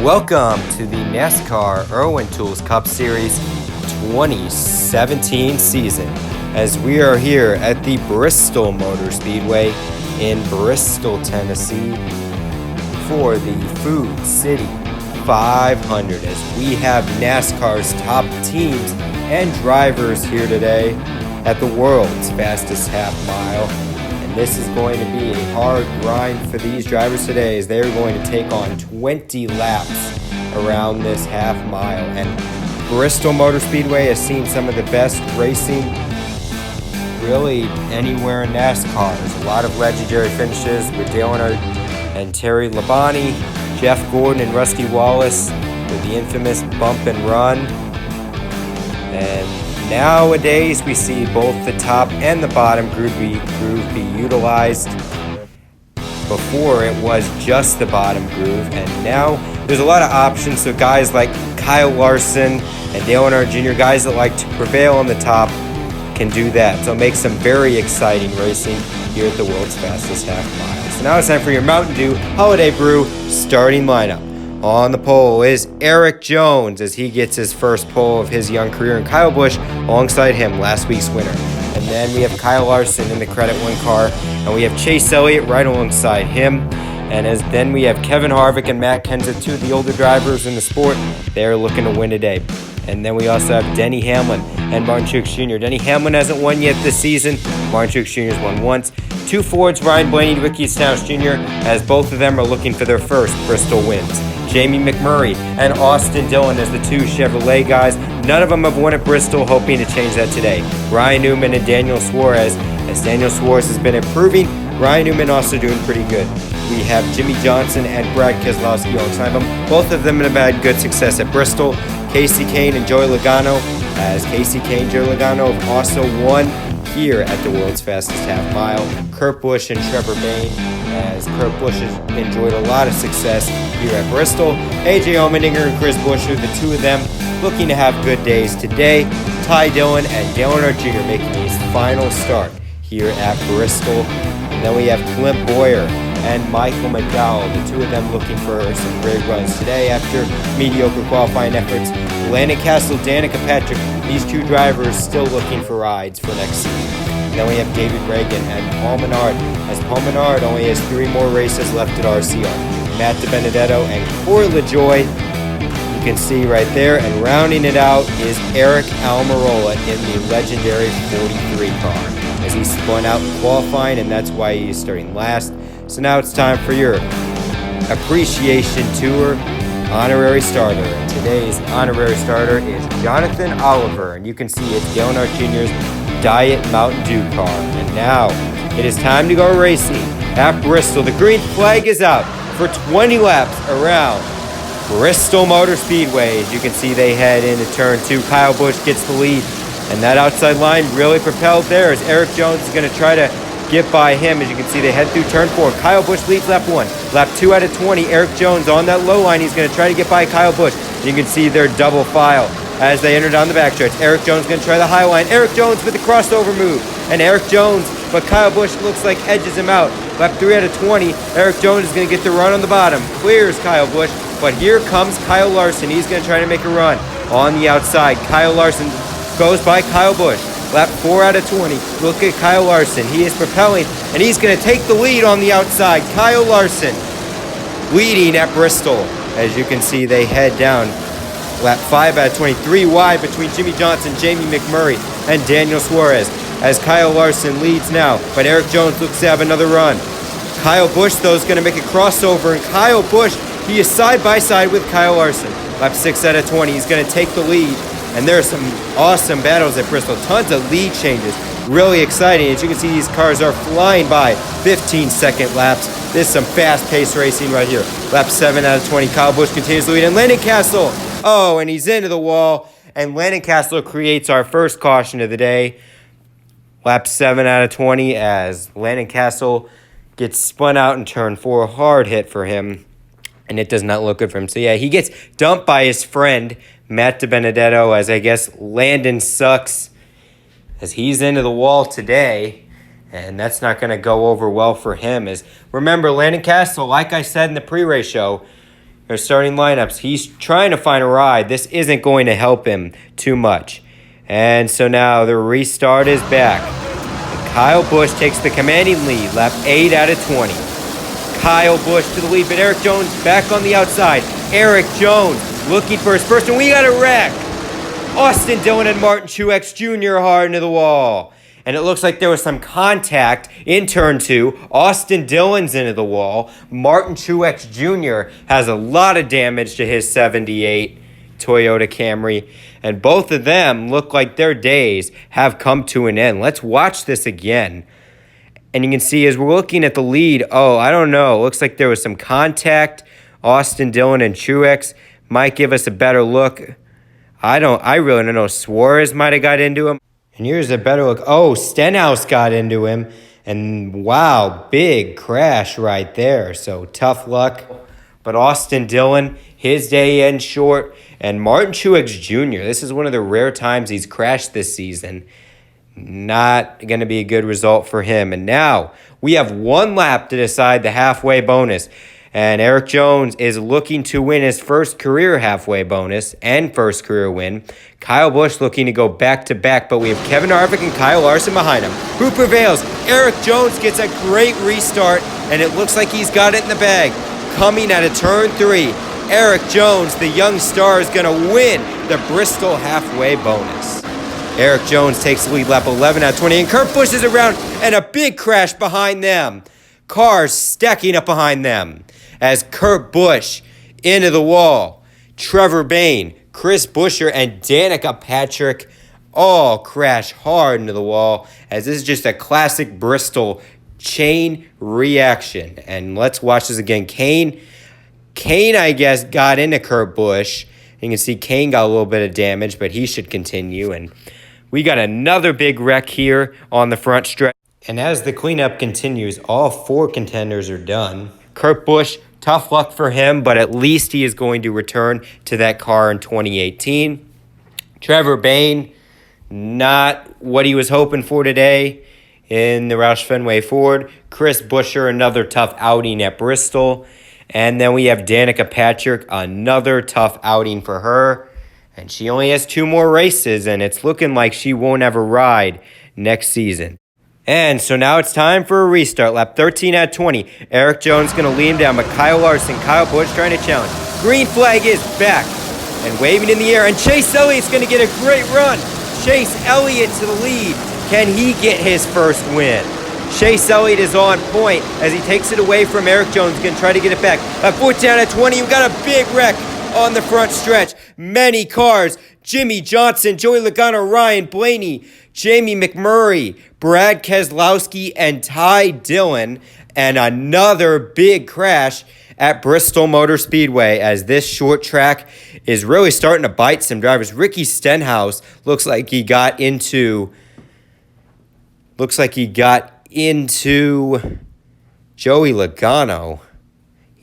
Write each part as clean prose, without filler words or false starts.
Welcome to the NASCAR IRWIN Tools Cup Series 2017 season, as we are here at the Bristol Motor Speedway in Bristol, Tennessee for the Food City 500, as we have NASCAR's top teams and drivers here today at the world's fastest half mile. And this is going to be a hard grind for these drivers today, as they're going to take on 20 laps around this half mile. And Bristol Motor Speedway has seen some of the best racing really anywhere in NASCAR. There's a lot of legendary finishes with Dale Earnhardt and Terry Labonte, Jeff Gordon and Rusty Wallace with the infamous bump and run. And nowadays we see both the top and the bottom groove be utilized. Before it was just the bottom groove, and now there's a lot of options, so guys like Kyle Larson and Dale Earnhardt Jr., guys that like to prevail on the top, can do that. So it makes some very exciting racing here at the world's fastest half mile. So now it's time for your Mountain Dew Holiday Brew starting lineup. On the pole is Erik Jones, as he gets his first pole of his young career, and Kyle Busch alongside him, last week's winner. And then we have Kyle Larson in the Credit One car, and we have Chase Elliott right alongside him. And then we have Kevin Harvick and Matt Kenseth, two of the older drivers in the sport. They're looking to win today. And then we also have Denny Hamlin and Martin Truex Jr. Denny Hamlin hasn't won yet this season. Martin Truex Jr. has won once. Two Fords, Ryan Blaney, Ricky Stenhouse Jr., as both of them are looking for their first Bristol wins. Jamie McMurray and Austin Dillon as the two Chevrolet guys. None of them have won at Bristol, hoping to change that today. Ryan Newman and Daniel Suarez, as Daniel Suarez has been improving. Ryan Newman also doing pretty good. We have Jimmy Johnson and Brad Keselowski alongside them. Both of them have had good success at Bristol. Casey Kane and Joey Logano, as Casey Kane, Joey Logano have also won here at the world's fastest half mile. Kurt Busch and Trevor Bayne, as Kurt Busch has enjoyed a lot of success here at Bristol. AJ Allmendinger and Chris Buescher, the two of them looking to have good days today. Ty Dillon and Dale Earnhardt Jr. making his final start here at Bristol. And then we have Clint Bowyer and Michael McDowell, the two of them looking for some great runs today after mediocre qualifying efforts. Landon Castle, Danica Patrick, these two drivers still looking for rides for next season. And then we have David Reagan and Paul Menard, as Paul Menard only has 3 more races left at RCR. Matt DiBenedetto and Corey LaJoie, you can see right there. And rounding it out is Eric Almirola in the legendary 43 car, as he spun out in qualifying, and that's why he's starting last. So now it's time for your Appreciation Tour honorary starter. And today's honorary starter is Jonathan Oliver, and you can see it's Dale Earnhardt Jr.'s Diet Mountain Dew car. And now it is time to go racing at Bristol. The green flag is out for 20 laps around Bristol Motor Speedway. As you can see, they head into turn 2. Kyle Busch gets the lead, and that outside line really propelled there, as Erik Jones is going to try to get by him. As you can see, they head through turn 4. Kyle Busch leads lap 1. Lap 2 out of 20. Erik Jones on that low line. He's going to try to get by Kyle Busch. You can see their double file as they enter down the backstretch. Erik Jones going to try the high line. Erik Jones with the crossover move. And Erik Jones, but Kyle Busch looks like edges him out. Lap 3 out of 20. Erik Jones is going to get the run on the bottom. Clears Kyle Busch. But here comes Kyle Larson. He's going to try to make a run on the outside. Kyle Larson goes by Kyle Busch. Lap 4 out of 20. Look at Kyle Larson. He is propelling, and he's going to take the lead on the outside. Kyle Larson leading at Bristol. As you can see, they head down. Lap 5 out of 23 wide between Jimmy Johnson, Jamie McMurray, and Daniel Suarez, as Kyle Larson leads now. But Erik Jones looks to have another run. Kyle Busch, though, is going to make a crossover, and Kyle Busch, he is side by side with Kyle Larson. Lap 6 out of 20. He's going to take the lead. And there are some awesome battles at Bristol. Tons of lead changes. Really exciting. As you can see, these cars are flying by 15-second laps. This is some fast-paced racing right here. Lap 7 out of 20. Kyle Busch continues to lead. And Landon Castle. Oh, and he's into the wall. And Landon Castle creates our first caution of the day. Lap 7 out of 20 as Landon Castle gets spun out in turn 4. Hard hit for him. And it does not look good for him. So, yeah, he gets dumped by his friend, Matt DiBenedetto, as I guess Landon sucks, as he's into the wall today. And that's not going to go over well for him. As remember, Landon Castle, like I said in the pre-race show, or starting lineups. He's trying to find a ride. This isn't going to help him too much. And so now the restart is back. And Kyle Busch takes the commanding lead, lap 8 out of 20. Kyle Busch to the lead, but Erik Jones back on the outside. Erik Jones looking for his first, and we got a wreck. Austin Dillon and Martin Truex Jr. hard into the wall. And it looks like there was some contact in turn 2. Austin Dillon's into the wall. Martin Truex Jr. has a lot of damage to his 78 Toyota Camry. And both of them look like their days have come to an end. Let's watch this again. And you can see as we're looking at the lead, I don't know. It looks like there was some contact. Austin Dillon and Truex might give us a better look. I really don't know. Suarez might have got into him. And here's a better look. Stenhouse got into him. And wow, big crash right there. So tough luck. But Austin Dillon, his day ends short. And Martin Truex Jr., this is one of the rare times he's crashed this season. Not going to be a good result for him. And now we have one lap to decide the halfway bonus. And Erik Jones is looking to win his first career halfway bonus and first career win. Kyle Busch looking to go back-to-back, but we have Kevin Harvick and Kyle Larson behind him. Who prevails? Erik Jones gets a great restart, and it looks like he's got it in the bag. Coming out of turn 3, Erik Jones, the young star, is going to win the Bristol halfway bonus. Erik Jones takes the lead, lap 11 out of 20, and Kurt Busch is around, and a big crash behind them. Cars stacking up behind them as Kurt Busch into the wall. Trevor Bayne, Chris Buescher, and Danica Patrick all crash hard into the wall, as this is just a classic Bristol chain reaction. And let's watch this again. Kane, I guess, got into Kurt Busch. You can see Kane got a little bit of damage, but he should continue. And we got another big wreck here on the front stretch. And as the cleanup continues, all 4 contenders are done. Kurt Busch, tough luck for him, but at least he is going to return to that car in 2018. Trevor Bayne, not what he was hoping for today in the Roush Fenway Ford. Chris Buescher, another tough outing at Bristol. And then we have Danica Patrick, another tough outing for her. And she only has 2 more races, and it's looking like she won't have a ride next season. And so now it's time for a restart. Lap 13 out of 20. Erik Jones going to lead him down, but Kyle Larson, Kyle Busch trying to challenge. Green flag is back and waving in the air. And Chase Elliott's going to get a great run. Chase Elliott to the lead. Can he get his first win? Chase Elliott is on point as he takes it away from Erik Jones. Going to try to get it back. Lap 14 out of 20. We've got a big wreck on the front stretch. Many cars. Jimmy Johnson, Joey Logano, Ryan Blaney, Jamie McMurray, Brad Keselowski, and Ty Dillon. And another big crash at Bristol Motor Speedway as this short track is really starting to bite some drivers. Ricky Stenhouse looks like he got into Joey Logano.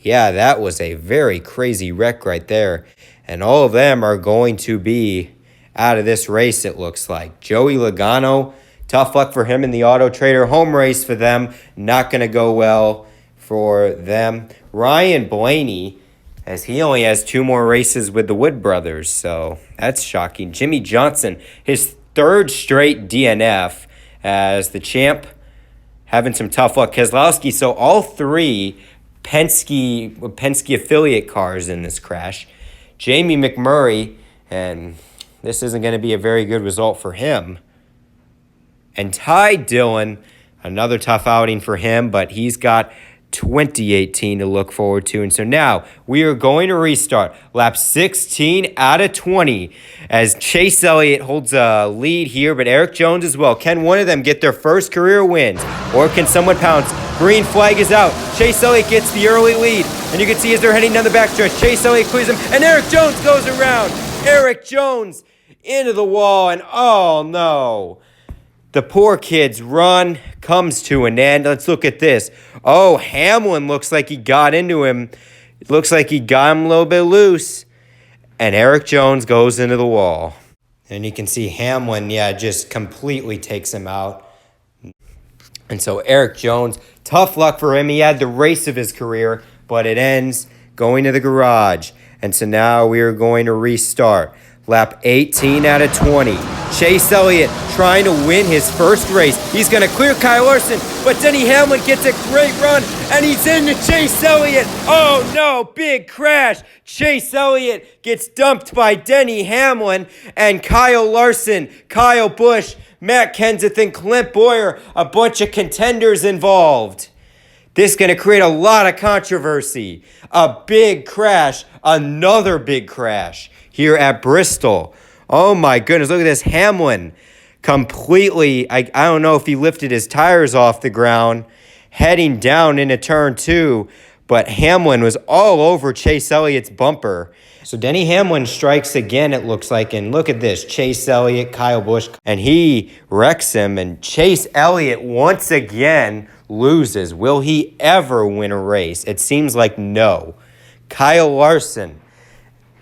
Yeah, that was a very crazy wreck right there. And all of them are going to be out of this race, it looks like. Joey Logano, tough luck for him in the Auto Trader home race for them. Not going to go well for them. Ryan Blaney, as he only has 2 more races with the Wood brothers, so that's shocking. Jimmy Johnson, his 3rd straight DNF as the champ, having some tough luck. Keselowski, so all 3 Penske affiliate cars in this crash. Jamie McMurray, and this isn't going to be a very good result for him. And Ty Dillon, another tough outing for him, but he's got 2018 to look forward to. And so now we are going to restart lap 16 out of 20 as Chase Elliott holds a lead here, but Erik Jones as well. Can one of them get their first career wins, or can someone pounce? Green flag is out. Chase Elliott gets the early lead, and you can see as they're heading down the backstretch, Chase Elliott clears him, and Erik Jones goes around. Erik Jones into the wall, and oh no. The poor kid's run comes to an end. Let's look at this. Oh, Hamlin looks like he got into him. It looks like he got him a little bit loose. And Erik Jones goes into the wall. And you can see Hamlin, just completely takes him out. And so Erik Jones, tough luck for him. He had the race of his career, but it ends going to the garage. And so now we are going to restart. Lap 18 out of 20. Chase Elliott trying to win his first race. He's going to clear Kyle Larson, but Denny Hamlin gets a great run, and he's into Chase Elliott. Oh no, big crash. Chase Elliott gets dumped by Denny Hamlin, and Kyle Larson, Kyle Busch, Matt Kenseth, and Clint Bowyer, a bunch of contenders involved. This is going to create a lot of controversy. A big crash, another big crash here at Bristol. Oh my goodness, look at this. Hamlin completely, I don't know if he lifted his tires off the ground, heading down into turn 2, but Hamlin was all over Chase Elliott's bumper. So Denny Hamlin strikes again, it looks like, and look at this. Chase Elliott, Kyle Busch, and he wrecks him, and Chase Elliott once again loses. Will he ever win a race? It seems like no. Kyle Larson,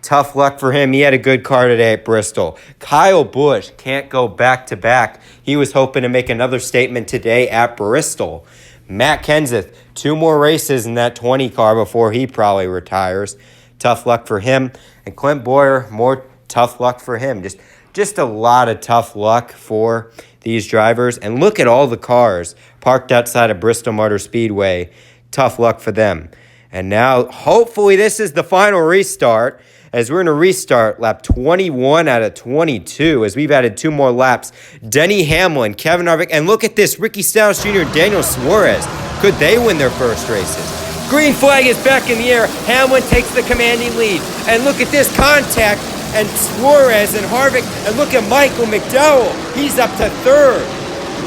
tough luck for him. He had a good car today at Bristol. Kyle Busch can't go back-to-back. He was hoping to make another statement today at Bristol. Matt Kenseth, 2 more races in that 20 car before he probably retires. Tough luck for him. And Clint Bowyer, more tough luck for him. Just a lot of tough luck for these drivers. And look at all the cars parked outside of Bristol Motor Speedway. Tough luck for them. And now, hopefully, this is the final restart, as we're going to restart lap 21 out of 22, as we've added 2 more laps. Denny Hamlin, Kevin Harvick, and look at this, Ricky Stenhouse Jr. and Daniel Suarez. Could they win their first races? Green flag is back in the air. Hamlin takes the commanding lead. And look at this contact, and Suarez and Harvick, and look at Michael McDowell. He's up to 3rd.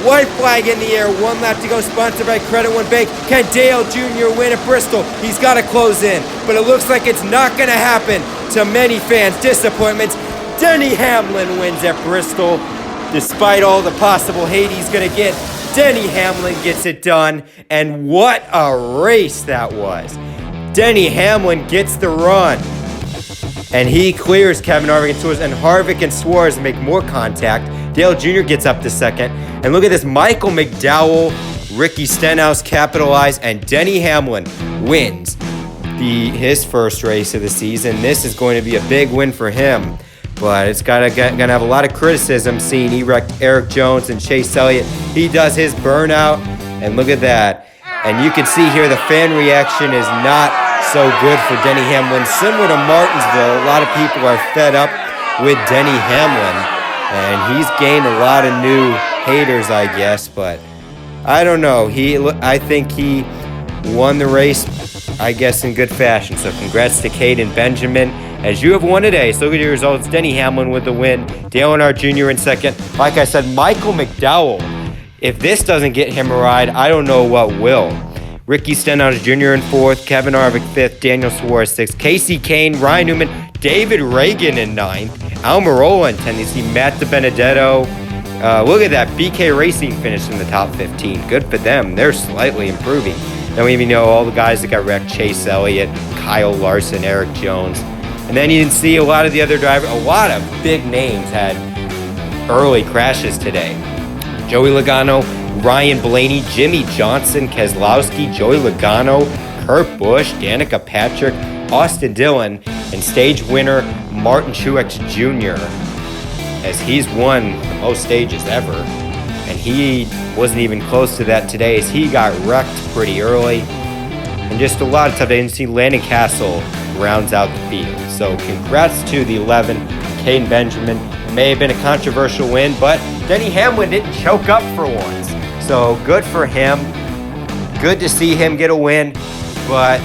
White flag in the air, 1 lap to go, sponsored by Credit One Bank. Can Dale Jr. win at Bristol? He's got to close in, but it looks like it's not going to happen. To many fans' disappointments, Denny Hamlin wins at Bristol. Despite all the possible hate he's going to get, Denny Hamlin gets it done, and what a race that was. Denny Hamlin gets the run, and he clears Kevin Harvick and Suarez, and Harvick and Suarez make more contact. Dale Jr. gets up to 2nd. And look at this, Michael McDowell, Ricky Stenhouse capitalize, and Denny Hamlin wins his first race of the season. This is going to be a big win for him, but it's gonna have a lot of criticism seeing Erik Jones and Chase Elliott. He does his burnout, and look at that. And you can see here the fan reaction is not so good for Denny Hamlin. Similar to Martinsville, a lot of people are fed up with Denny Hamlin, and he's gained a lot of new haters, I guess, but I don't know. I think he won the race, I guess, in good fashion. So congrats to Caden Benjamin, as you have won today. So look at your results. Denny Hamlin with the win. Dale Earnhardt Jr. in 2nd. Like I said, Michael McDowell, if this doesn't get him a ride, I don't know what will. Ricky Stenhouse Jr. in 4th. Kevin Harvick 5th. Daniel Suarez 6th. Casey Kane, Ryan Newman, David Reagan in 9th. Almirola in 10th. You see Matt DiBenedetto. Look at that. BK Racing finished in the top 15. Good for them. They're slightly improving. Then we even know all the guys that got wrecked. Chase Elliott, Kyle Larson, Erik Jones. And then you can see a lot of the other drivers. A lot of big names had early crashes today. Joey Logano, Ryan Blaney, Jimmy Johnson, Keselowski, Joey Logano, Kurt Busch, Danica Patrick, Austin Dillon, and stage winner Martin Truex Jr., as he's won the most stages ever, and he wasn't even close to that today, as he got wrecked pretty early. And just a lot of stuff. I didn't see Landon Castle rounds out the field. So congrats to the 11, Caden Benjamin. It may have been a controversial win, but Denny Hamlin didn't choke up for once. So good for him. Good to see him get a win, but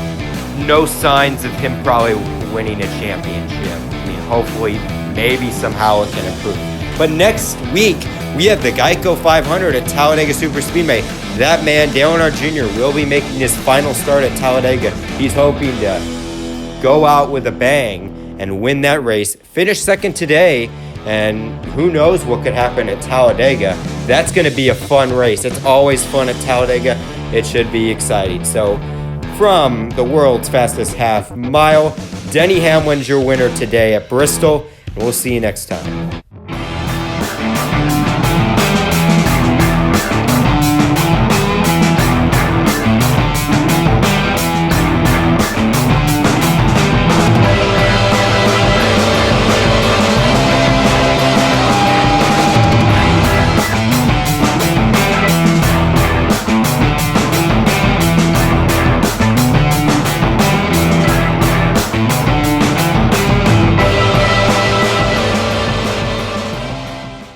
no signs of him probably winning a championship. I mean, hopefully, maybe somehow it can improve. But next week, we have the Geico 500 at Talladega Superspeedway. That man, Dale Earnhardt Jr., will be making his final start at Talladega. He's hoping to go out with a bang and win that race. Finish 2nd today, and who knows what could happen at Talladega. That's going to be a fun race. It's always fun at Talladega. It should be exciting. So, from the world's fastest half mile, Denny Hamlin's your winner today at Bristol, and we'll see you next time.